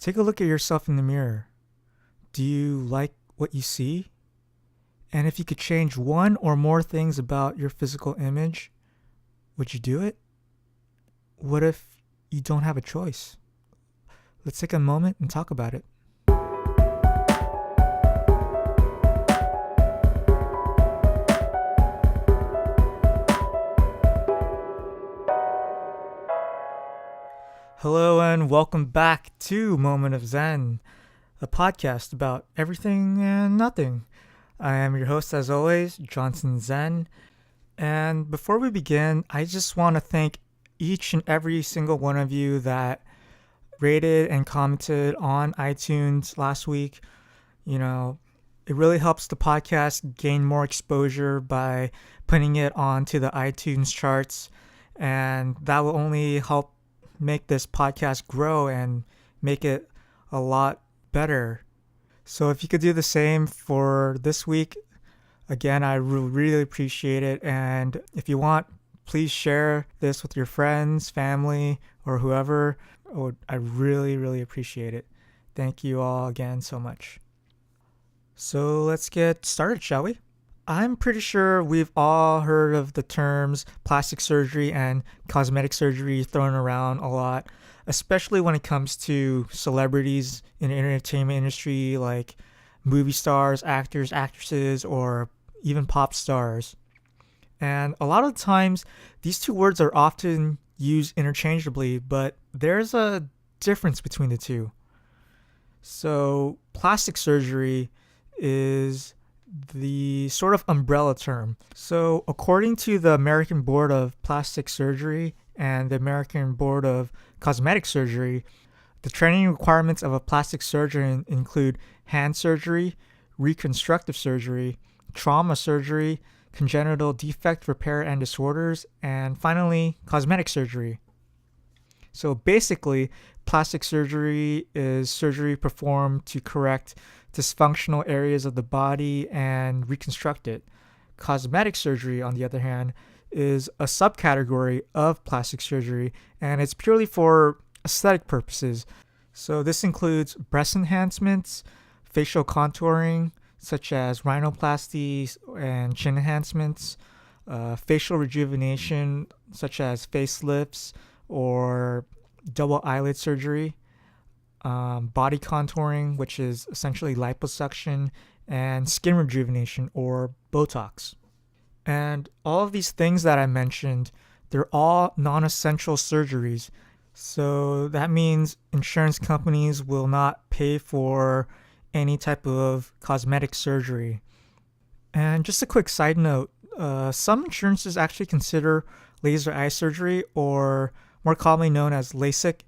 Take a look at yourself in the mirror. Do you like what you see? And if you could change one or more things about your physical image, would you do it? What if you don't have a choice? Let's take a moment and talk about it. Hello and welcome back to Moment of Zen, a podcast about everything and nothing. I am your host, as always, Johnson Zhen. And before we begin, I just want to thank each and every single one of you that rated and commented on iTunes last week. You know, it really helps the podcast gain more exposure by putting it onto the iTunes charts, and that will only help make this podcast grow and make it a lot better. So if you could do the same for this week, again, I really appreciate it. And if you want, please share this with your friends, family, or whoever. I really appreciate it. Thank you all again so much. So let's get started, shall we? I'm pretty sure we've all heard of the terms plastic surgery and cosmetic surgery thrown around a lot, especially when it comes to celebrities in the entertainment industry like movie stars, actors, actresses, or even pop stars. And a lot of times, these two words are often used interchangeably, but there's a difference between the two. So, plastic surgery is the sort of umbrella term. So according to the American Board of Plastic Surgery and the American Board of Cosmetic Surgery, the training requirements of a plastic surgeon include hand surgery, reconstructive surgery, trauma surgery, congenital defect repair and disorders, and finally, cosmetic surgery. So basically, plastic surgery is surgery performed to correct dysfunctional areas of the body and reconstruct it. Cosmetic surgery, on the other hand, is a subcategory of plastic surgery, and it's purely for aesthetic purposes. So this includes breast enhancements, facial contouring, such as rhinoplasty and chin enhancements, facial rejuvenation, such as facelifts or double eyelid surgery, body contouring, which is essentially liposuction, and skin rejuvenation or Botox. And all of these things that I mentioned, they're all non-essential surgeries. So that means insurance companies will not pay for any type of cosmetic surgery. And just a quick side note, some insurances actually consider laser eye surgery, or more commonly known as LASIK,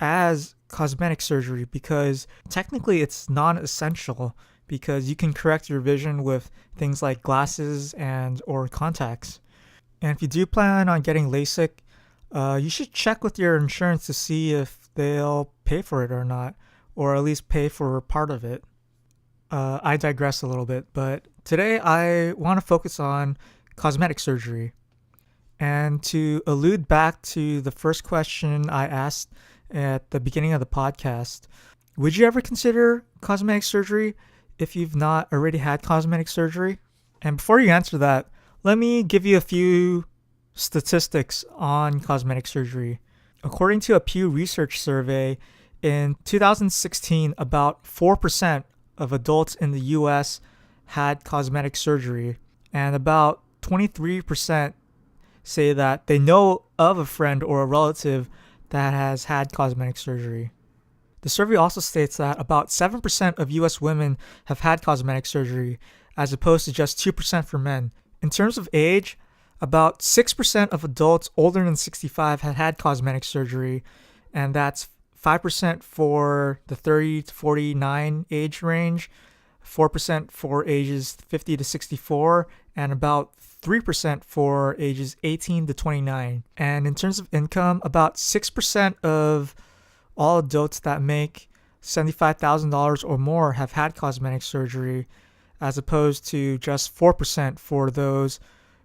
as cosmetic surgery because technically it's non-essential because you can correct your vision with things like glasses and or contacts. And if you do plan on getting LASIK, you should check with your insurance to see if they'll pay for it or not, or at least pay for part of it. I digress a little bit, but today I want to focus on cosmetic surgery. And to allude back to the first question I asked at the beginning of the podcast, would you ever consider cosmetic surgery if you've not already had cosmetic surgery? And before you answer that, let me give you a few statistics on cosmetic surgery. According to a Pew Research survey, in 2016, about 4% of adults in the US had cosmetic surgery, and about 23% say that they know of a friend or a relative that has had cosmetic surgery. The survey also states that about 7% of US women have had cosmetic surgery, as opposed to just 2% for men. In terms of age, about 6% of adults older than 65 had had cosmetic surgery, and that's 5% for the 30 to 49 age range, 4% for ages 50 to 64, and about 3% for ages 18 to 29. And in terms of income, about 6% of all adults that make $75,000 or more have had cosmetic surgery, as opposed to just 4% for those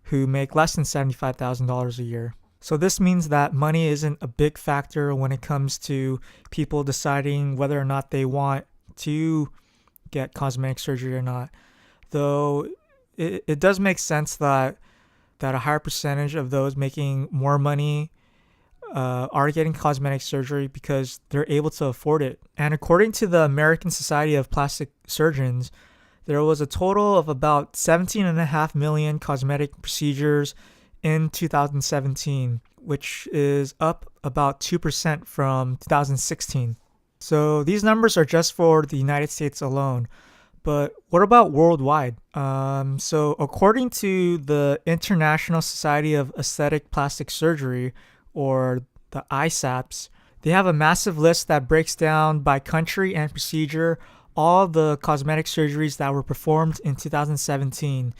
who make less than $75,000 a year. So this means that money isn't a big factor when it comes to people deciding whether or not they want to get cosmetic surgery or not. Though it does make sense that a higher percentage of those making more money are getting cosmetic surgery because they're able to afford it. And according to the American Society of Plastic Surgeons, there was a total of about 17.5 million cosmetic procedures in 2017, which is up about 2% from 2016. So these numbers are just for the United States alone. But what about worldwide? So according to the International Society of Aesthetic Plastic Surgery, or the ISAPS, they have a massive list that breaks down by country and procedure all the cosmetic surgeries that were performed in 2017.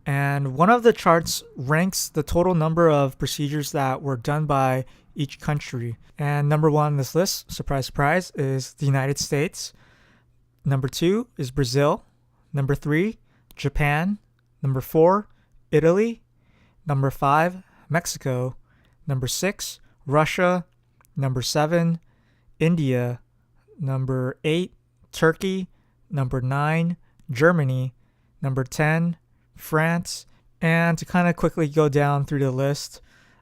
And one of the charts ranks the total number of procedures that were done by each country. And number one on this list, surprise, surprise, is the United States. Number 2 is Brazil. Number 3, Japan. Number 4, Italy. Number 5, Mexico. Number 6, Russia. Number 7, India. Number 8, Turkey. Number 9, Germany. Number 10, France. And to kind of quickly go down through the list,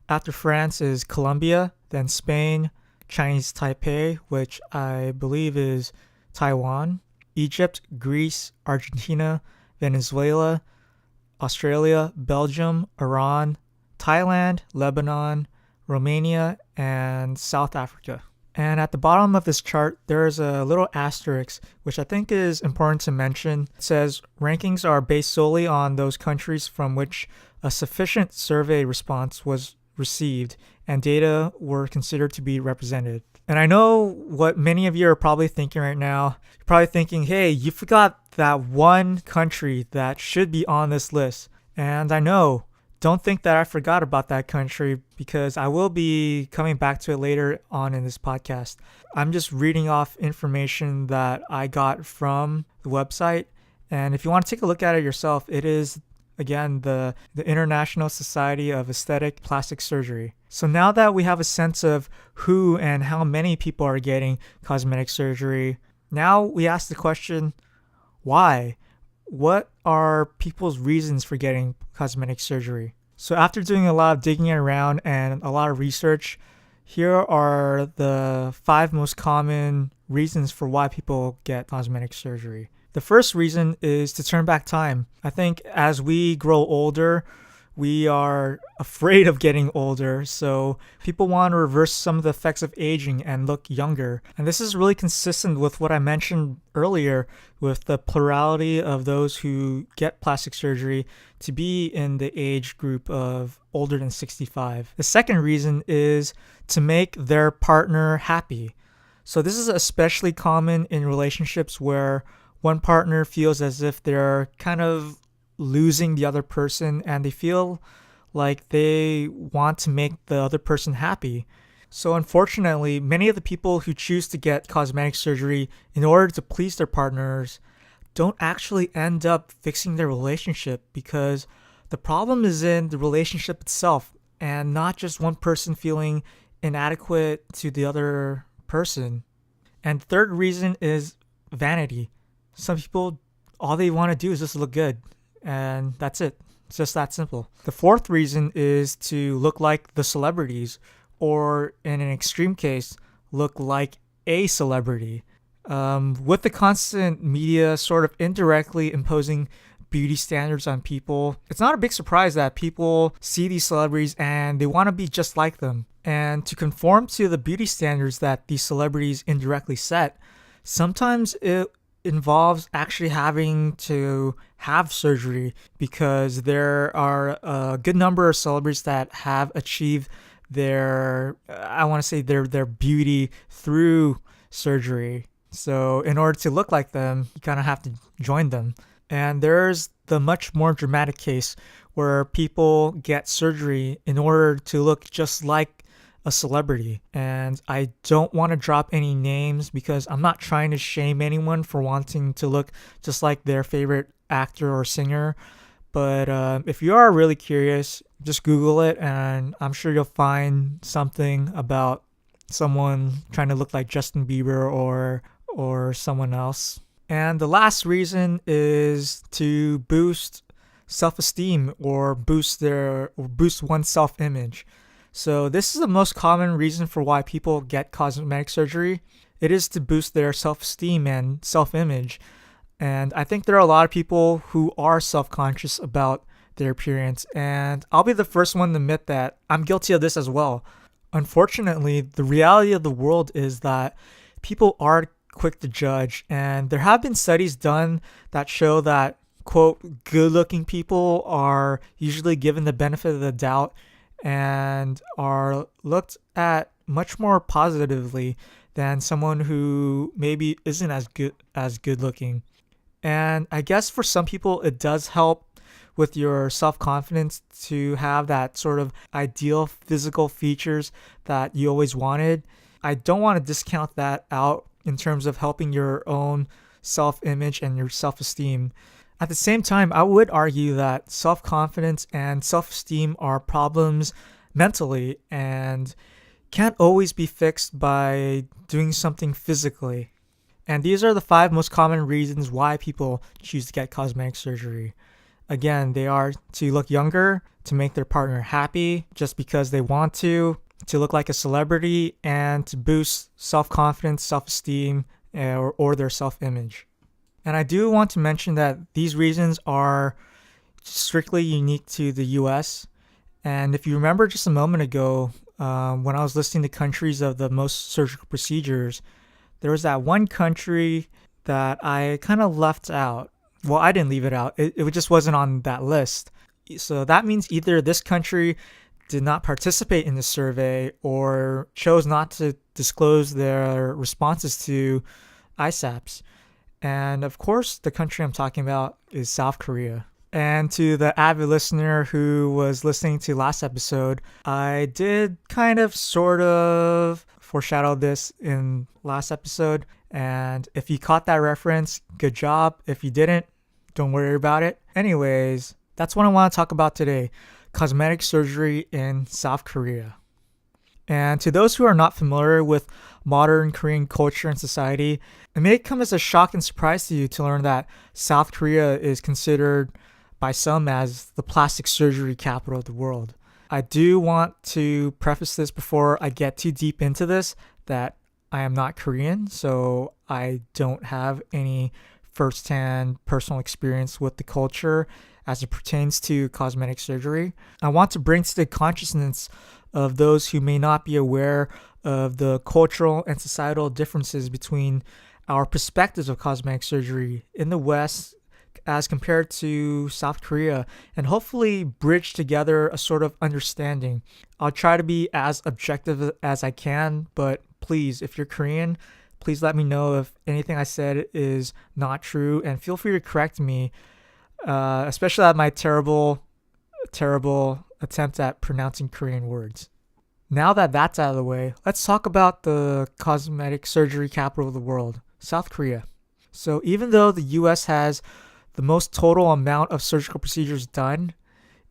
after France is Colombia, then Spain, Chinese Taipei, which I believe is Taiwan, Egypt, Greece, Argentina, Venezuela, Australia, Belgium, Iran, Thailand, Lebanon, Romania, and South Africa. And at the bottom of this chart, there's a little asterisk, which I think is important to mention. It says rankings are based solely on those countries from which a sufficient survey response was received and data were considered to be represented. And I know what many of you are probably thinking right now. You're probably thinking, hey, you forgot that one country that should be on this list. And I know, don't think that I forgot about that country because I will be coming back to it later on in this podcast. I'm just reading off information that I got from the website. And if you want to take a look at it yourself, it is, again, the International Society of Aesthetic Plastic Surgery. So now that we have a sense of who and how many people are getting cosmetic surgery, now we ask the question, why? What are people's reasons for getting cosmetic surgery? So after doing a lot of digging around and a lot of research, here are the 5 most common reasons for why people get cosmetic surgery. The first reason is to turn back time. I think as we grow older, we are afraid of getting older, so people want to reverse some of the effects of aging and look younger. And this is really consistent with what I mentioned earlier with the plurality of those who get plastic surgery to be in the age group of older than 65. The second reason is to make their partner happy. So this is especially common in relationships where one partner feels as if they're kind of losing the other person and they feel like they want to make the other person happy. So unfortunately, many of the people who choose to get cosmetic surgery in order to please their partners don't actually end up fixing their relationship because the problem is in the relationship itself and not just one person feeling inadequate to the other person. And third reason is vanity. Some people, all they want to do is just look good. And that's it. It's just that simple. The fourth reason is to look like the celebrities, or in an extreme case, look like a celebrity. With the constant media sort of indirectly imposing beauty standards on people, it's not a big surprise that people see these celebrities and they want to be just like them. And to conform to the beauty standards that these celebrities indirectly set, sometimes it involves actually having to have surgery because there are a good number of celebrities that have achieved their beauty through surgery. So in order to look like them, you kind of have to join them. And there's the much more dramatic case where people get surgery in order to look just like a celebrity. And I don't want to drop any names because I'm not trying to shame anyone for wanting to look just like their favorite actor or singer. But if you are really curious, just Google it, and I'm sure you'll find something about someone trying to look like Justin Bieber or someone else. And the last reason is to boost self-esteem or boost one's self-image. So this is the most common reason for why people get cosmetic surgery. It is to boost their self-esteem and self-image. And I think there are a lot of people who are self-conscious about their appearance. And I'll be the first one to admit that I'm guilty of this as well. Unfortunately, the reality of the world is that people are quick to judge. And there have been studies done that show that, quote, good-looking people are usually given the benefit of the doubt and are looked at much more positively than someone who maybe isn't as good looking. And I guess for some people, it does help with your self-confidence to have that sort of ideal physical features that you always wanted. I don't want to discount that out in terms of helping your own self-image and your self-esteem. At the same time, I would argue that self-confidence and self-esteem are problems mentally and can't always be fixed by doing something physically. And these are the 5 most common reasons why people choose to get cosmetic surgery. Again, they are to look younger, to make their partner happy just because they want to look like a celebrity, and to boost self-confidence, self-esteem, or their self-image. And I do want to mention that these reasons are strictly unique to the US. And if you remember just a moment ago, when I was listing the countries of the most surgical procedures, there was that one country that I kind of left out. Well, I didn't leave it out. It just wasn't on that list. So that means either this country did not participate in the survey or chose not to disclose their responses to ISAPs. And of course, the country I'm talking about is South Korea. And to the avid listener who was listening to last episode, I did kind of sort of foreshadow this in last episode. And if you caught that reference, good job. If you didn't, don't worry about it. Anyways, that's what I want to talk about today. Cosmetic surgery in South Korea. And to those who are not familiar with modern Korean culture and society, it may come as a shock and surprise to you to learn that South Korea is considered by some as the plastic surgery capital of the world. I do want to preface this before I get too deep into this that I am not Korean, so I don't have any firsthand personal experience with the culture as it pertains to cosmetic surgery. I want to bring to the consciousness of those who may not be aware of the cultural and societal differences between our perspectives of cosmetic surgery in the West as compared to South Korea, and hopefully bridge together a sort of understanding. I'll try to be as objective as I can, but please, if you're Korean, please let me know if anything I said is not true, and feel free to correct me, especially at my terrible attempt at pronouncing Korean words. Now that that's out of the way, let's talk about the cosmetic surgery capital of the world, South Korea. So even though the US has the most total amount of surgical procedures done,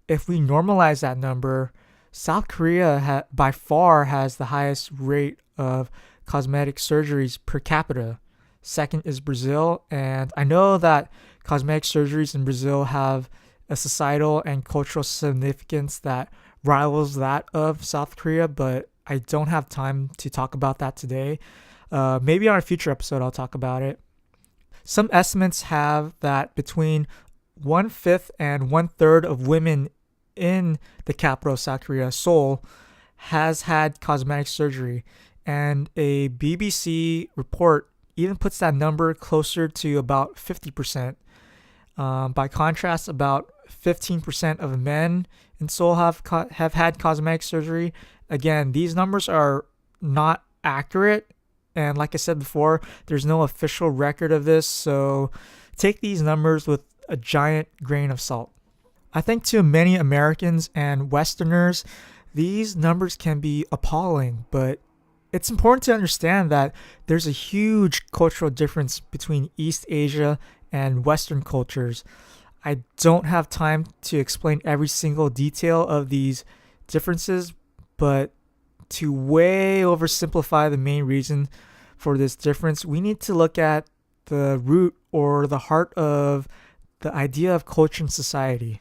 if we normalize that number, South Korea by far has the highest rate of cosmetic surgeries per capita. Second is Brazil, and I know that cosmetic surgeries in Brazil have a societal and cultural significance that rivals that of South Korea, but I don't have time to talk about that today. Maybe on a future episode I'll talk about it. Some estimates have that between 1/5 and 1/3 of women in the capital of South Korea, Seoul, has had cosmetic surgery. And a BBC report even puts that number closer to about 50%. By contrast, about 15% of men in Seoul have had cosmetic surgery. Again, these numbers are not accurate. And like I said before, there's no official record of this, so take these numbers with a giant grain of salt. I think to many Americans and Westerners, these numbers can be appalling, but it's important to understand that there's a huge cultural difference between East Asia and Western cultures. I don't have time to explain every single detail of these differences, but to way oversimplify the main reason for this difference, we need to look at the root or the heart of the idea of culture and society.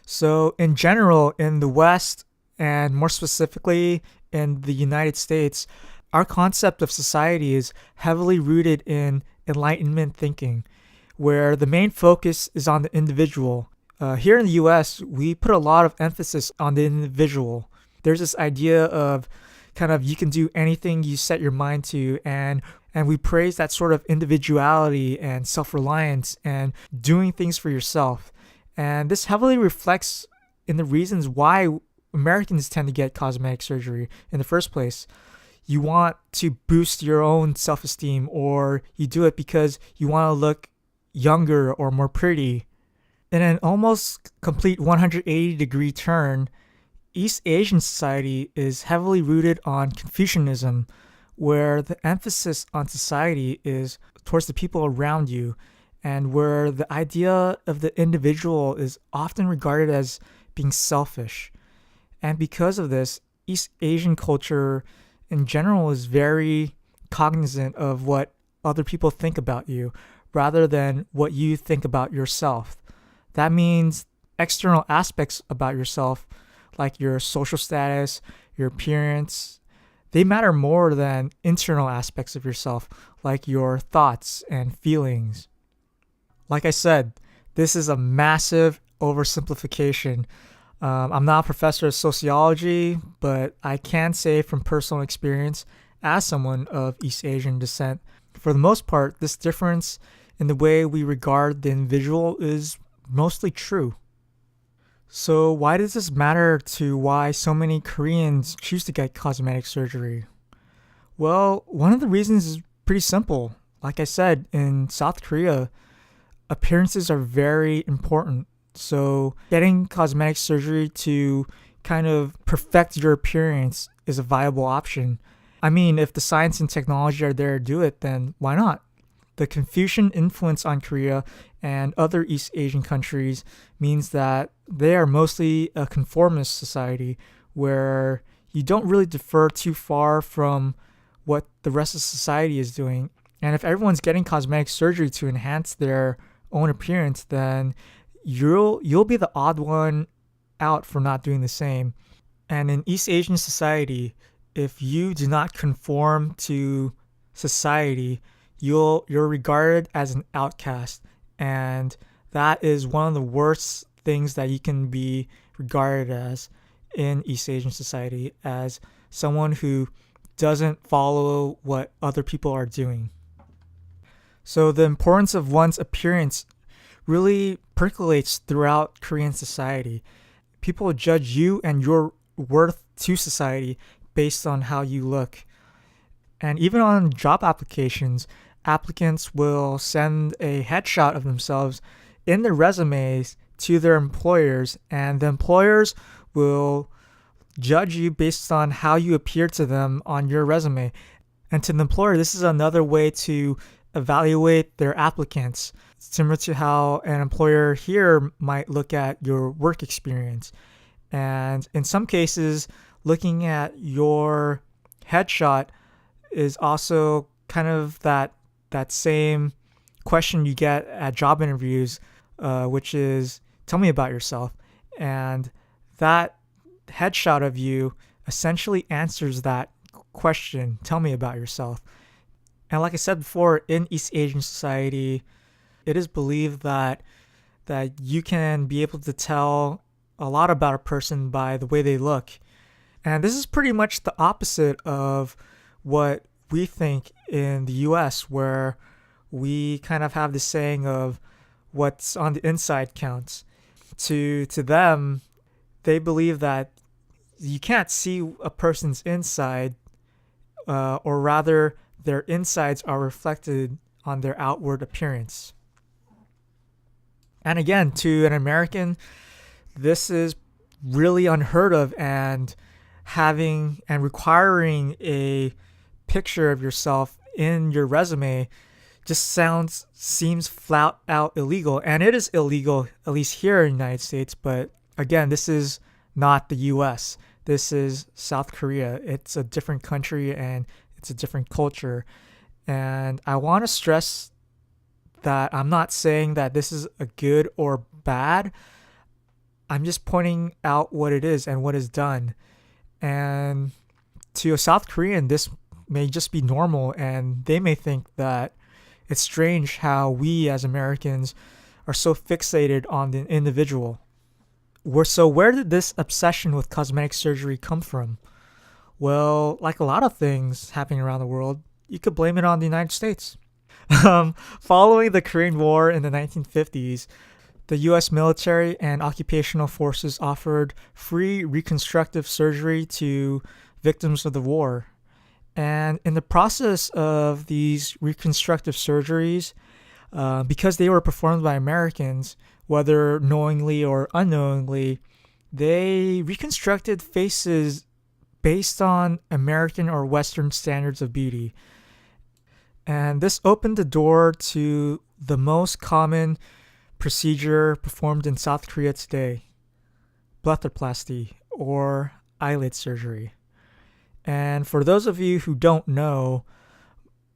So, in general, in the West, and more specifically in the United States, our concept of society is heavily rooted in Enlightenment thinking, where the main focus is on the individual. Here in the US, we put a lot of emphasis on the individual. There's this idea of kind of you can do anything you set your mind to, and we praise that sort of individuality and self-reliance and doing things for yourself. And this heavily reflects in the reasons why Americans tend to get cosmetic surgery in the first place. You want to boost your own self-esteem, or you do it because you want to look younger or more pretty. In an almost complete 180-degree turn, East Asian society is heavily rooted on Confucianism, where the emphasis on society is towards the people around you, and where the idea of the individual is often regarded as being selfish. And because of this, East Asian culture in general is very cognizant of what other people think about you rather than what you think about yourself. That means external aspects about yourself, like your social status, your appearance, they matter more than internal aspects of yourself, like your thoughts and feelings. Like I said, this is a massive oversimplification. I'm not a professor of sociology, but I can say from personal experience, as someone of East Asian descent, for the most part, this difference in the way we regard the individual is mostly true. So why does this matter to why so many Koreans choose to get cosmetic surgery? Well, one of the reasons is pretty simple. Like I said, in South Korea, appearances are very important. So getting cosmetic surgery to kind of perfect your appearance is a viable option. I mean, if the science and technology are there to do it, then why not? The Confucian influence on Korea and other East Asian countries means that they are mostly a conformist society where you don't really defer too far from what the rest of society is doing. And if everyone's getting cosmetic surgery to enhance their own appearance, then you'll be the odd one out for not doing the same. And in East Asian society, if you do not conform to society, you're regarded as an outcast, and that is one of the worst things that you can be regarded as in East Asian society, as someone who doesn't follow what other people are doing. So the importance of one's appearance really percolates throughout Korean society. People judge you and your worth to society based on how you look. And even on job applications, applicants will send a headshot of themselves in their resumes to their employers, and the employers will judge you based on how you appear to them on your resume. And to the employer, this is another way to evaluate their applicants, similar to how an employer here might look at your work experience. And in some cases, looking at your headshot is also kind of that same question you get at job interviews, which is, tell me about yourself. And that headshot of you essentially answers that question, tell me about yourself. And like I said before, in East Asian society, it is believed that you can be able to tell a lot about a person by the way they look. And this is pretty much the opposite of what we think in the US, where we kind of have this saying of what's on the inside counts. To them, they believe that you can't see a person's inside, or rather, their insides are reflected on their outward appearance. And again, to an American, this is really unheard of, and having and requiring a picture of yourself in your resume just seems flat out illegal, and it is illegal at least here in the United States. But again, this is not the U.S. This is South Korea. It's a different country and it's a different culture. And I want to stress that I'm not saying that this is a good or bad. I'm just pointing out what it is and what is done. And to a South Korean, this may just be normal, and they may think that it's strange how we as Americans are so fixated on the individual. So where did this obsession with cosmetic surgery come from? Well, like a lot of things happening around the world, you could blame it on the United States. Following the Korean War in the 1950s, the U.S. military and occupational forces offered free reconstructive surgery to victims of the war. And in the process of these reconstructive surgeries, because they were performed by Americans, whether knowingly or unknowingly, they reconstructed faces based on American or Western standards of beauty. And this opened the door to the most common procedure performed in South Korea today, blepharoplasty, or eyelid surgery. And for those of you who don't know,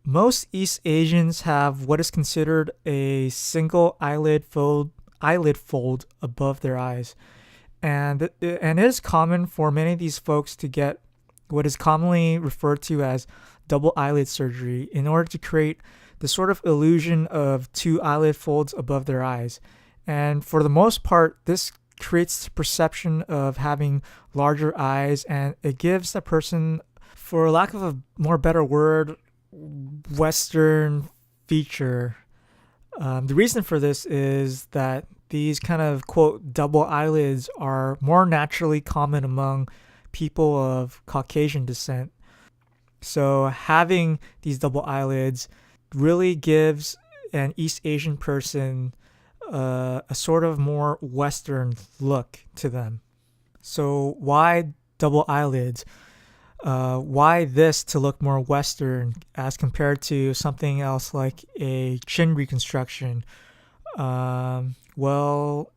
most East Asians have what is considered a single eyelid fold above their eyes. And it is common for many of these folks to get what is commonly referred to as double eyelid surgery in order to create the sort of illusion of two eyelid folds above their eyes. And for the most part, this creates the perception of having larger eyes, and it gives the person, for lack of a more better word, Western feature. The reason for this is that these kind of, quote, double eyelids are more naturally common among people of Caucasian descent. So having these double eyelids really gives an East Asian person a sort of more Western look to them. So why double eyelids? Why this to look more Western as compared to something else like a chin reconstruction? Well,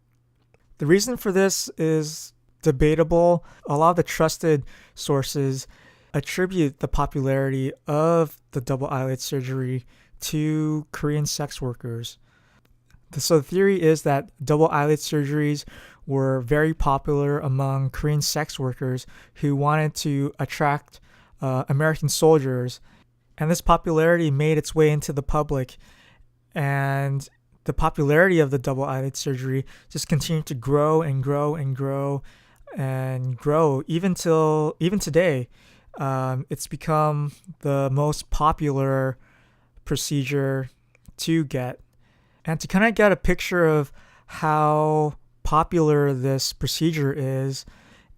the reason for this is debatable. A lot of the trusted sources attribute the popularity of the double eyelid surgery to Korean sex workers. So the theory is that double eyelid surgeries were very popular among Korean sex workers who wanted to attract American soldiers. And this popularity made its way into the public. And the popularity of the double eyelid surgery just continued to grow and grow and grow and grow even today. It's become the most popular procedure to get. And to kind of get a picture of how popular this procedure is,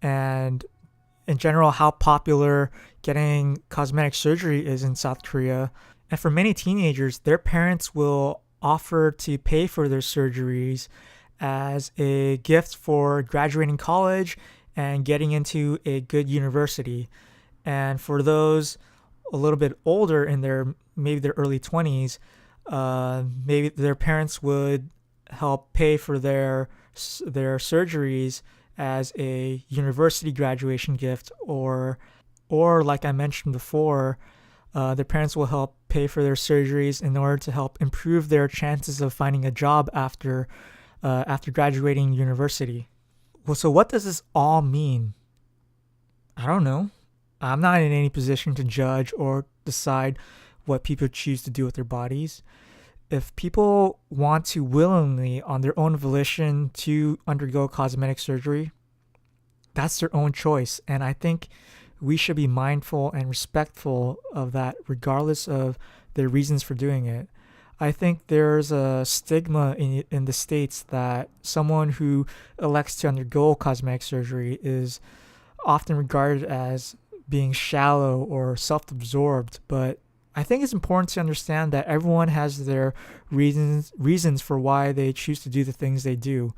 and in general how popular getting cosmetic surgery is in South Korea, and for many teenagers, their parents will offer to pay for their surgeries as a gift for graduating college and getting into a good university. And for those a little bit older, in maybe their early 20s, maybe their parents would help pay for their surgeries as a university graduation gift, or like I mentioned before, their parents will help pay for their surgeries in order to help improve their chances of finding a job after graduating university. Well, so what does this all mean? I don't know. I'm not in any position to judge or decide what people choose to do with their bodies. If people want to willingly, on their own volition, to undergo cosmetic surgery, that's their own choice. And I think we should be mindful and respectful of that, regardless of their reasons for doing it. I think there's a stigma in the States that someone who elects to undergo cosmetic surgery is often regarded as being shallow or self-absorbed, but I think it's important to understand that everyone has their reasons for why they choose to do the things they do.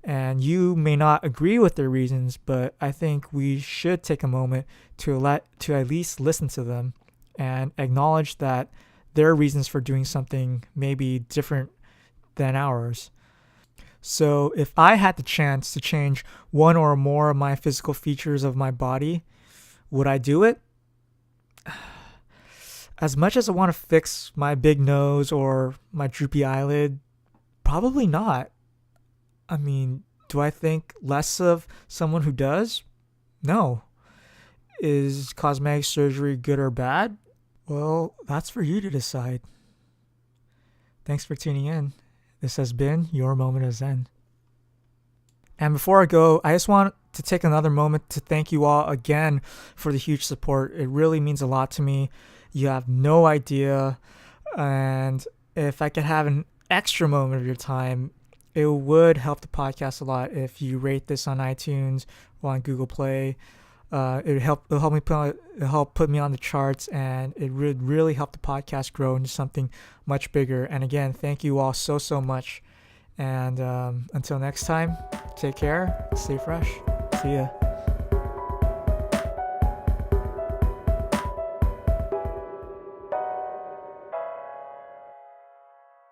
And you may not agree with their reasons, but I think we should take a moment to at least listen to them and acknowledge that their reasons for doing something may be different than ours. So if I had the chance to change one or more of my physical features of my body, would I do it? As much as I want to fix my big nose or my droopy eyelid, probably not. I mean, do I think less of someone who does? No. Is cosmetic surgery good or bad? Well, that's for you to decide. Thanks for tuning in. This has been your moment of Zen. And before I go, I just want to take another moment to thank you all again for the huge support. It really means a lot to me. You have no idea. And if I could have an extra moment of your time, it would help the podcast a lot if you rate this on iTunes or on Google Play. It'll help put me on the charts, and it would really help the podcast grow into something much bigger. And again, thank you all so much. And until next time, take care, stay fresh. See ya.